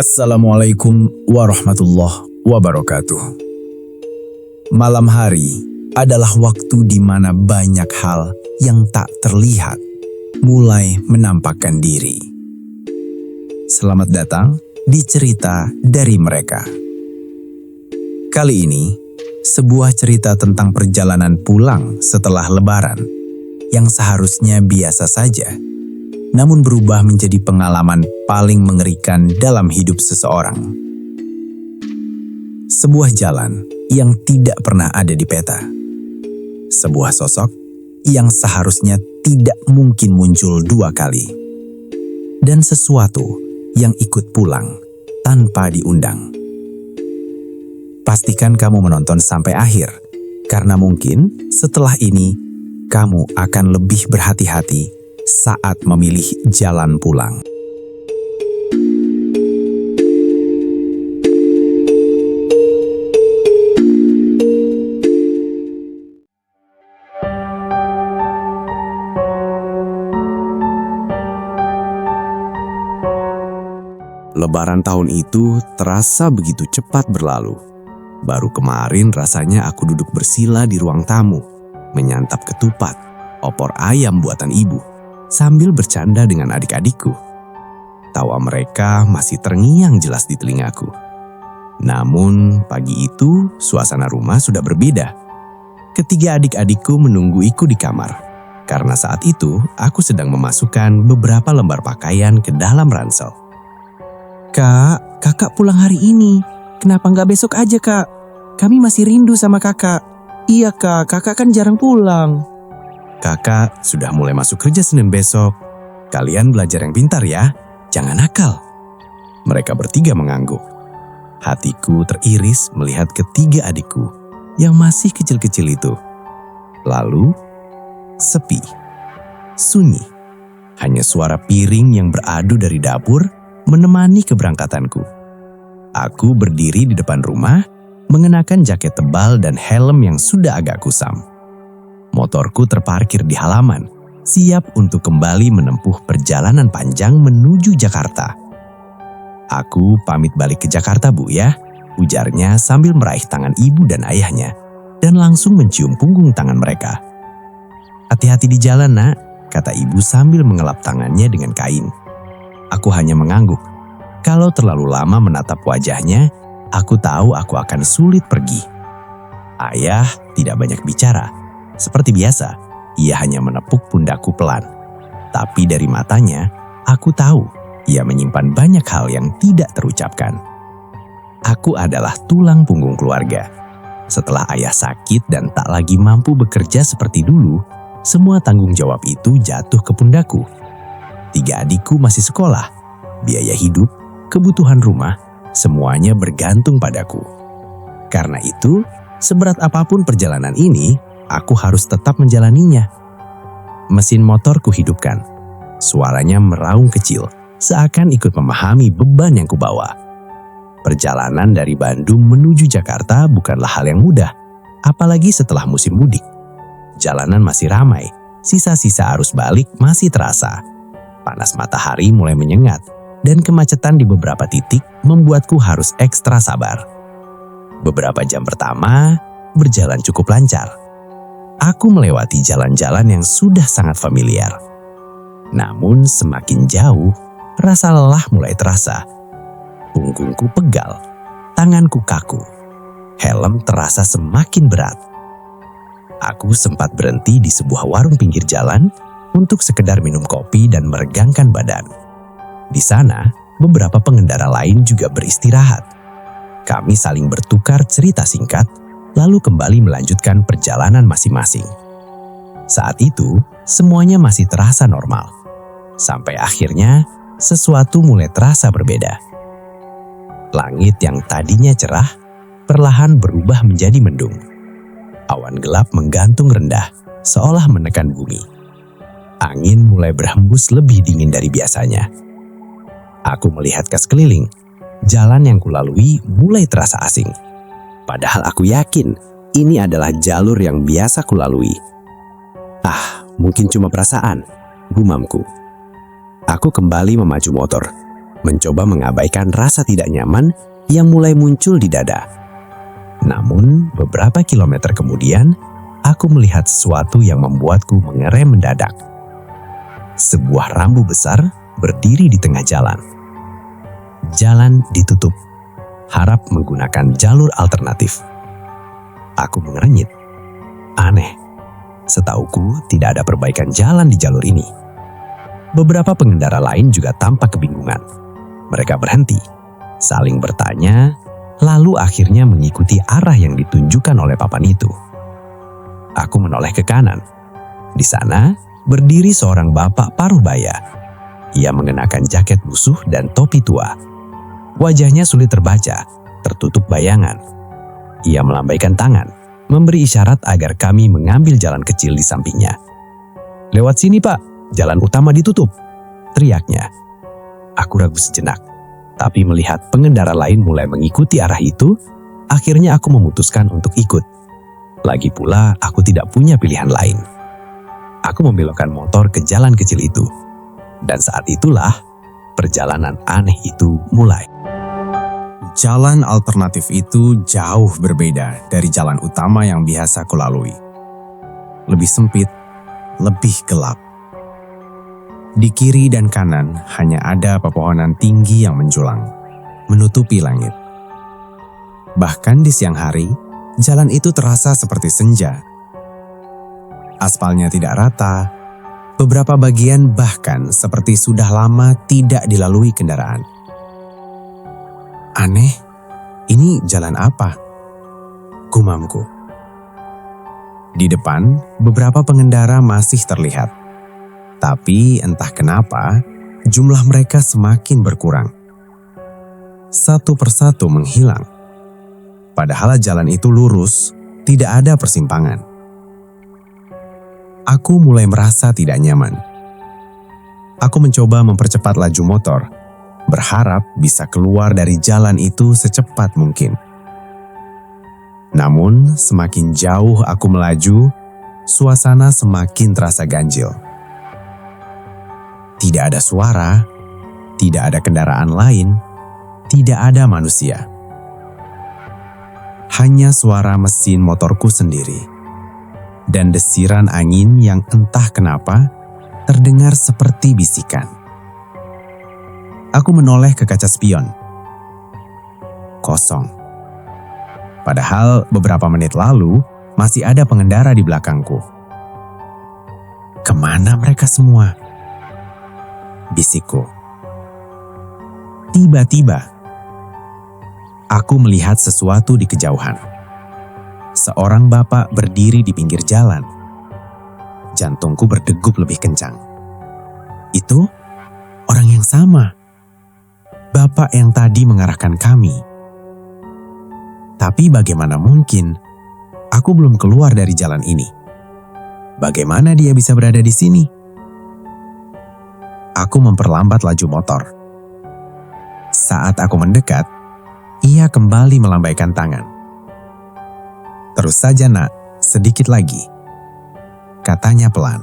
Assalamualaikum warahmatullahi wabarakatuh. Malam hari adalah waktu di mana banyak hal yang tak terlihat mulai menampakkan diri. Selamat datang di cerita dari mereka. Kali ini, sebuah cerita tentang perjalanan pulang setelah Lebaran yang seharusnya biasa saja, namun berubah menjadi pengalaman paling mengerikan dalam hidup seseorang. Sebuah jalan yang tidak pernah ada di peta. Sebuah sosok yang seharusnya tidak mungkin muncul dua kali. Dan sesuatu yang ikut pulang tanpa diundang. Pastikan kamu menonton sampai akhir, karena mungkin setelah ini kamu akan lebih berhati-hati saat memilih jalan pulang. Lebaran tahun itu terasa begitu cepat berlalu. Baru kemarin rasanya aku duduk bersila di ruang tamu, menyantap ketupat, opor ayam buatan ibu, sambil bercanda dengan adik-adikku. Tawa mereka masih terngiang jelas di telingaku. Namun pagi itu suasana rumah sudah berbeda. Ketiga adik-adikku menungguiku di kamar, karena saat itu aku sedang memasukkan beberapa lembar pakaian ke dalam ransel. "Kak, kakak pulang hari ini. Kenapa nggak besok aja, Kak? Kami masih rindu sama kakak." "Iya, Kak, kakak kan jarang pulang." "Kakak sudah mulai masuk kerja Senin besok. Kalian belajar yang pintar ya, jangan nakal." Mereka bertiga mengangguk. Hatiku teriris melihat ketiga adikku yang masih kecil-kecil itu. Lalu, sepi, sunyi. Hanya suara piring yang beradu dari dapur menemani keberangkatanku. Aku berdiri di depan rumah, mengenakan jaket tebal dan helm yang sudah agak kusam. Motorku terparkir di halaman, siap untuk kembali menempuh perjalanan panjang menuju Jakarta. "Aku pamit balik ke Jakarta, Bu ya," ujarnya sambil meraih tangan ibu dan ayahnya, dan langsung mencium punggung tangan mereka. "Hati-hati di jalan, Nak," kata ibu sambil mengelap tangannya dengan kain. Aku hanya mengangguk. Kalau terlalu lama menatap wajahnya, aku tahu aku akan sulit pergi. Ayah tidak banyak bicara. Seperti biasa, ia hanya menepuk pundakku pelan. Tapi dari matanya, aku tahu ia menyimpan banyak hal yang tidak terucapkan. Aku adalah tulang punggung keluarga. Setelah ayah sakit dan tak lagi mampu bekerja seperti dulu, semua tanggung jawab itu jatuh ke pundakku. 3 adikku masih sekolah, biaya hidup, kebutuhan rumah, semuanya bergantung padaku. Karena itu, seberat apapun perjalanan ini, aku harus tetap menjalaninya. Mesin motor kuhidupkan. Suaranya meraung kecil, seakan ikut memahami beban yang kubawa. Perjalanan dari Bandung menuju Jakarta bukanlah hal yang mudah, apalagi setelah musim mudik. Jalanan masih ramai, sisa-sisa arus balik masih terasa. Panas matahari mulai menyengat, dan kemacetan di beberapa titik membuatku harus ekstra sabar. Beberapa jam pertama berjalan cukup lancar. Aku melewati jalan-jalan yang sudah sangat familiar. Namun semakin jauh, rasa lelah mulai terasa. Punggungku pegal, tanganku kaku. Helm terasa semakin berat. Aku sempat berhenti di sebuah warung pinggir jalan untuk sekedar minum kopi dan meregangkan badan. Di sana, beberapa pengendara lain juga beristirahat. Kami saling bertukar cerita singkat, lalu kembali melanjutkan perjalanan masing-masing. Saat itu, semuanya masih terasa normal. Sampai akhirnya, sesuatu mulai terasa berbeda. Langit yang tadinya cerah, perlahan berubah menjadi mendung. Awan gelap menggantung rendah, seolah menekan bumi. Angin mulai berhembus lebih dingin dari biasanya. Aku melihat ke sekeliling. Jalan yang kulalui mulai terasa asing. Padahal aku yakin Ini adalah jalur yang biasa kulalui. Ah, mungkin cuma perasaan, gumamku. Aku kembali memacu motor, mencoba mengabaikan rasa tidak nyaman yang mulai muncul di dada. Namun, beberapa kilometer kemudian, aku melihat sesuatu yang membuatku mengerem mendadak. Sebuah rambu besar berdiri di tengah jalan. Jalan ditutup, harap menggunakan jalur alternatif. Aku mengernyit. Aneh, setauku tidak ada perbaikan jalan di jalur ini. Beberapa pengendara lain juga tampak kebingungan. Mereka berhenti, saling bertanya, lalu akhirnya mengikuti arah yang ditunjukkan oleh papan itu. Aku menoleh ke kanan. Di sana berdiri seorang bapak paruh baya. Ia mengenakan jaket busuh dan topi tua. Wajahnya sulit terbaca, tertutup bayangan. Ia melambaikan tangan, memberi isyarat agar kami mengambil jalan kecil di sampingnya. "Lewat sini, Pak, jalan utama ditutup," teriaknya. Aku ragu sejenak, tapi melihat pengendara lain mulai mengikuti arah itu, akhirnya aku memutuskan untuk ikut. Lagi pula, aku tidak punya pilihan lain. Aku membelokkan motor ke jalan kecil itu, dan saat itulah perjalanan aneh itu mulai. Jalan alternatif itu jauh berbeda dari jalan utama yang biasa kulalui. Lebih sempit, lebih gelap. Di kiri dan kanan hanya ada pepohonan tinggi yang menjulang, menutupi langit. Bahkan di siang hari, jalan itu terasa seperti senja. Aspalnya tidak rata, beberapa bagian bahkan seperti sudah lama tidak dilalui kendaraan. Aneh, ini jalan apa? Gumamku. Di depan, beberapa pengendara masih terlihat. Tapi entah kenapa, jumlah mereka semakin berkurang. Satu persatu menghilang. Padahal jalan itu lurus, tidak ada persimpangan. Aku mulai merasa tidak nyaman. Aku mencoba mempercepat laju motor, berharap bisa keluar dari jalan itu secepat mungkin. Namun, semakin jauh aku melaju, suasana semakin terasa ganjil. Tidak ada suara, tidak ada kendaraan lain, tidak ada manusia. Hanya suara mesin motorku sendiri, dan desiran angin yang entah kenapa terdengar seperti bisikan. Aku menoleh ke kaca spion. Kosong. Padahal beberapa menit lalu masih ada pengendara di belakangku. Kemana mereka semua? Bisikku. Tiba-tiba, aku melihat sesuatu di kejauhan. Seorang bapak berdiri di pinggir jalan. Jantungku berdegup lebih kencang. Itu orang yang sama. Bapak yang tadi mengarahkan kami. Tapi bagaimana mungkin? Aku belum keluar dari jalan ini. Bagaimana dia bisa berada di sini? Aku memperlambat laju motor. Saat aku mendekat, ia kembali melambaikan tangan. "Terus saja, Nak, sedikit lagi," katanya pelan.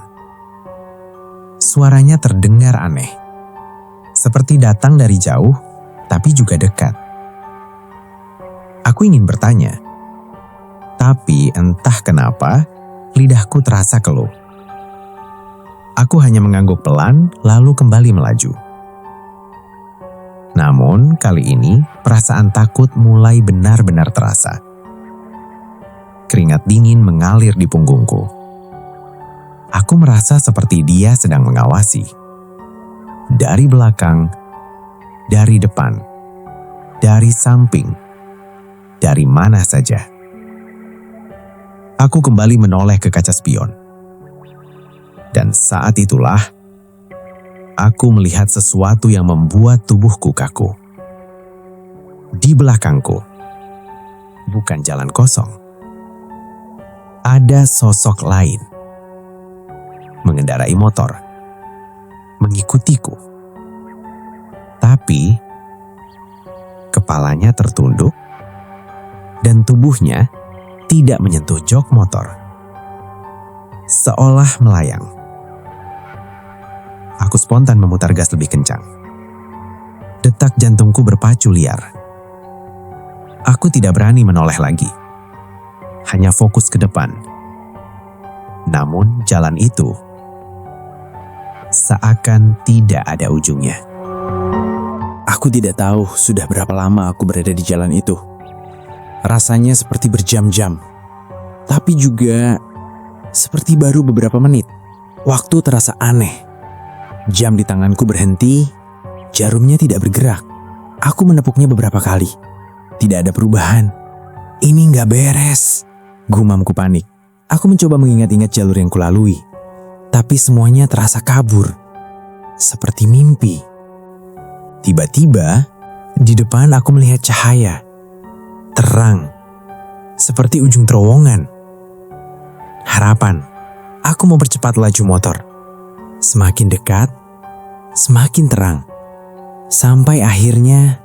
Suaranya terdengar aneh, seperti datang dari jauh, tapi juga dekat. Aku ingin bertanya, tapi entah kenapa, lidahku terasa keluh. Aku hanya mengangguk pelan, lalu kembali melaju. Namun, kali ini perasaan takut mulai benar-benar terasa. Keringat dingin mengalir di punggungku. Aku merasa seperti dia sedang mengawasi. Dari belakang, dari depan, dari samping, dari mana saja. Aku kembali menoleh ke kaca spion. Dan saat itulah, aku melihat sesuatu yang membuat tubuhku kaku. Di belakangku, bukan jalan kosong. Ada sosok lain. Mengendarai motor. Mengikutiku. Tapi, kepalanya tertunduk dan tubuhnya tidak menyentuh jok motor. Seolah melayang. Aku spontan memutar gas lebih kencang. Detak jantungku berpacu liar. Aku tidak berani menoleh lagi. Hanya fokus ke depan. Namun jalan itu seakan tidak ada ujungnya. Aku tidak tahu sudah berapa lama aku berada di jalan itu. Rasanya seperti berjam-jam, tapi juga seperti baru beberapa menit. Waktu terasa aneh. Jam di tanganku berhenti, jarumnya tidak bergerak. Aku menepuknya beberapa kali. Tidak ada perubahan. Ini nggak beres, gumamku panik. Aku mencoba mengingat-ingat jalur yang kulalui, tapi semuanya terasa kabur, seperti mimpi. Tiba-tiba, di depan aku melihat cahaya, terang, seperti ujung terowongan. Harapan, aku mau percepat laju motor. Semakin dekat, semakin terang. Sampai akhirnya,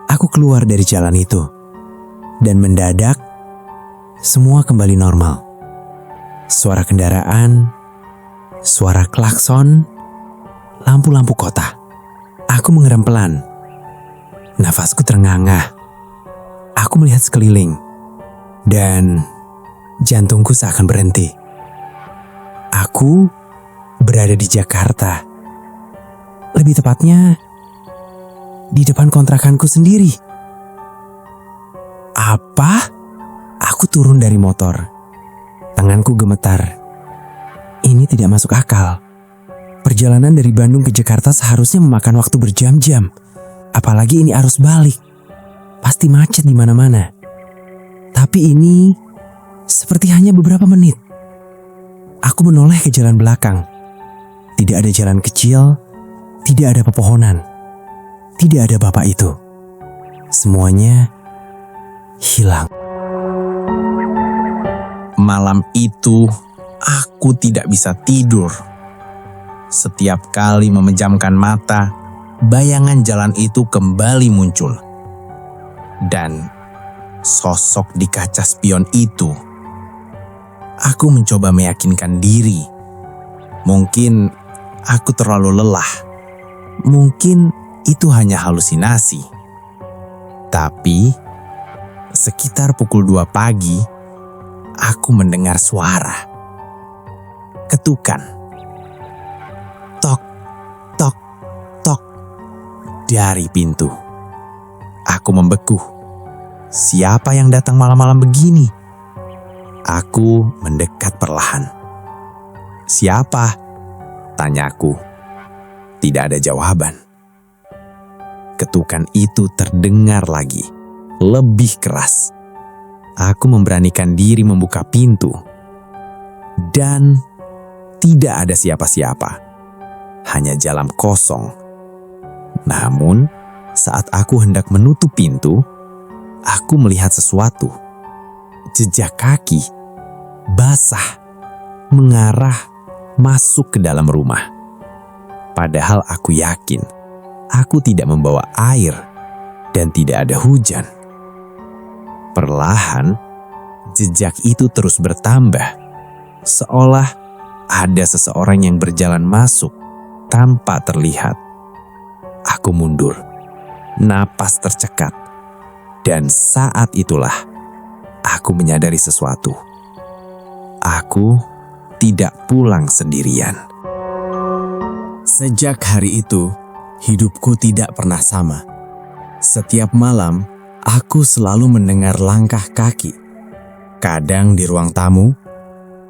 aku keluar dari jalan itu. Dan mendadak, semua kembali normal. Suara kendaraan, suara klakson, lampu-lampu kota. Aku mengerem pelan. Nafasku terengah-engah. Aku melihat sekeliling. Dan jantungku seakan berhenti. Aku berada di Jakarta. Lebih tepatnya, di depan kontrakanku sendiri. Apa? Aku turun dari motor. Tanganku gemetar. Ini tidak masuk akal. Perjalanan dari Bandung ke Jakarta seharusnya memakan waktu berjam-jam. Apalagi ini arus balik. Pasti macet di mana-mana. Tapi ini seperti hanya beberapa menit. Aku menoleh ke jalan belakang. Tidak ada jalan kecil, tidak ada pepohonan. Tidak ada bapak itu. Semuanya hilang. Malam itu, aku tidak bisa tidur. Setiap kali memejamkan mata, bayangan jalan itu kembali muncul. Dan sosok di kaca spion itu, aku mencoba meyakinkan diri. Mungkin aku terlalu lelah. Mungkin itu hanya halusinasi. Tapi, sekitar pukul 2 pagi, aku mendengar suara. Ketukan. Tok, tok, tok. Dari pintu. Aku membeku. Siapa yang datang malam-malam begini? Aku mendekat perlahan. Siapa? Tanyaku. Tidak ada jawaban. Ketukan itu terdengar lagi. Lebih keras. Aku memberanikan diri membuka pintu. Dan tidak ada siapa-siapa. Hanya jalan kosong. Namun, saat aku hendak menutup pintu, aku melihat sesuatu. Jejak kaki, basah, mengarah masuk ke dalam rumah. Padahal aku yakin, aku tidak membawa air dan tidak ada hujan. Perlahan, jejak itu terus bertambah, seolah ada seseorang yang berjalan masuk tanpa terlihat. Aku mundur, napas tercekat, dan saat itulah aku menyadari sesuatu. Aku tidak pulang sendirian. Sejak hari itu, hidupku tidak pernah sama. Setiap malam, aku selalu mendengar langkah kaki. Kadang di ruang tamu,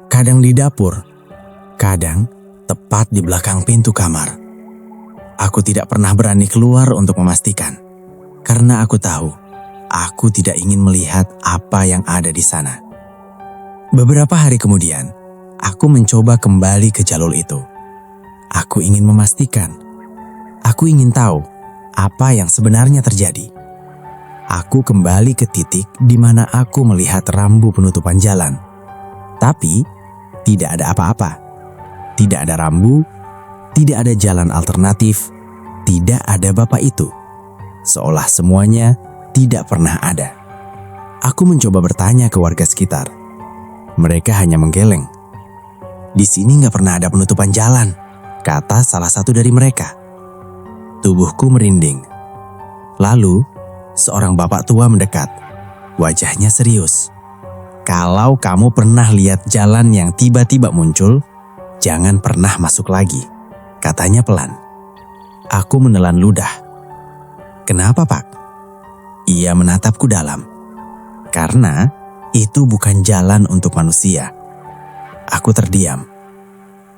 kadang di dapur, kadang tepat di belakang pintu kamar. Aku tidak pernah berani keluar untuk memastikan, karena aku tahu aku tidak ingin melihat apa yang ada di sana. Beberapa hari kemudian, aku mencoba kembali ke jalur itu. Aku ingin memastikan, aku ingin tahu apa yang sebenarnya terjadi. Aku kembali ke titik di mana aku melihat rambu penutupan jalan. Tapi, tidak ada apa-apa. Tidak ada rambu, tidak ada jalan alternatif, tidak ada bapak itu. Seolah semuanya tidak pernah ada. Aku mencoba bertanya ke warga sekitar. Mereka hanya menggeleng. "Di sini nggak pernah ada penutupan jalan," kata salah satu dari mereka. Tubuhku merinding. Lalu, seorang bapak tua mendekat. Wajahnya serius. "Kalau kamu pernah lihat jalan yang tiba-tiba muncul, jangan pernah masuk lagi," katanya pelan. Aku menelan ludah. "Kenapa, Pak?" Ia menatapku dalam. "Karena itu bukan jalan untuk manusia." Aku terdiam.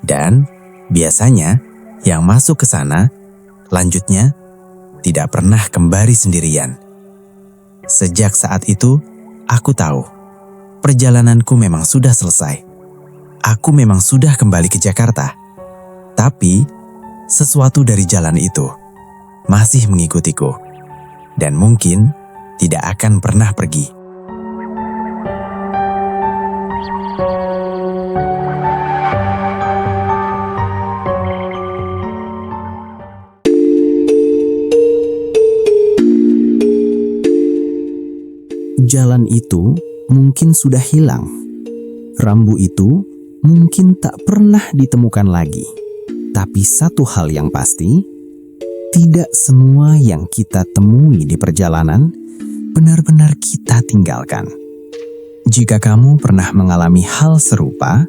Dan biasanya yang masuk ke sana, lanjutnya tidak pernah kembali sendirian. Sejak saat itu, aku tahu perjalananku memang sudah selesai. Aku memang sudah kembali ke Jakarta. Tapi sesuatu dari jalan itu masih mengikutiku dan mungkin tidak akan pernah pergi. Jalan itu mungkin sudah hilang. Rambu itu mungkin tak pernah ditemukan lagi. Tapi satu hal yang pasti, tidak semua yang kita temui di perjalanan benar-benar kita tinggalkan. Jika kamu pernah mengalami hal serupa,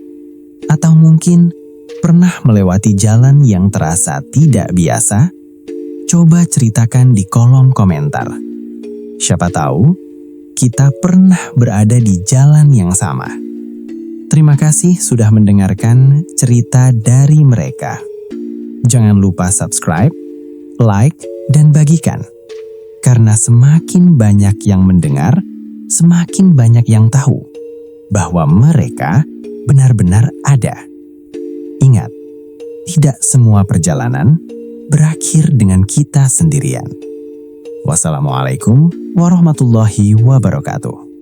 atau mungkin pernah melewati jalan yang terasa tidak biasa, coba ceritakan di kolom komentar. Siapa tahu kita pernah berada di jalan yang sama. Terima kasih sudah mendengarkan cerita dari mereka. Jangan lupa subscribe, like, dan bagikan. Karena semakin banyak yang mendengar, semakin banyak yang tahu bahwa mereka benar-benar ada. Ingat, tidak semua perjalanan berakhir dengan kita sendirian. Wassalamualaikum warahmatullahi wabarakatuh.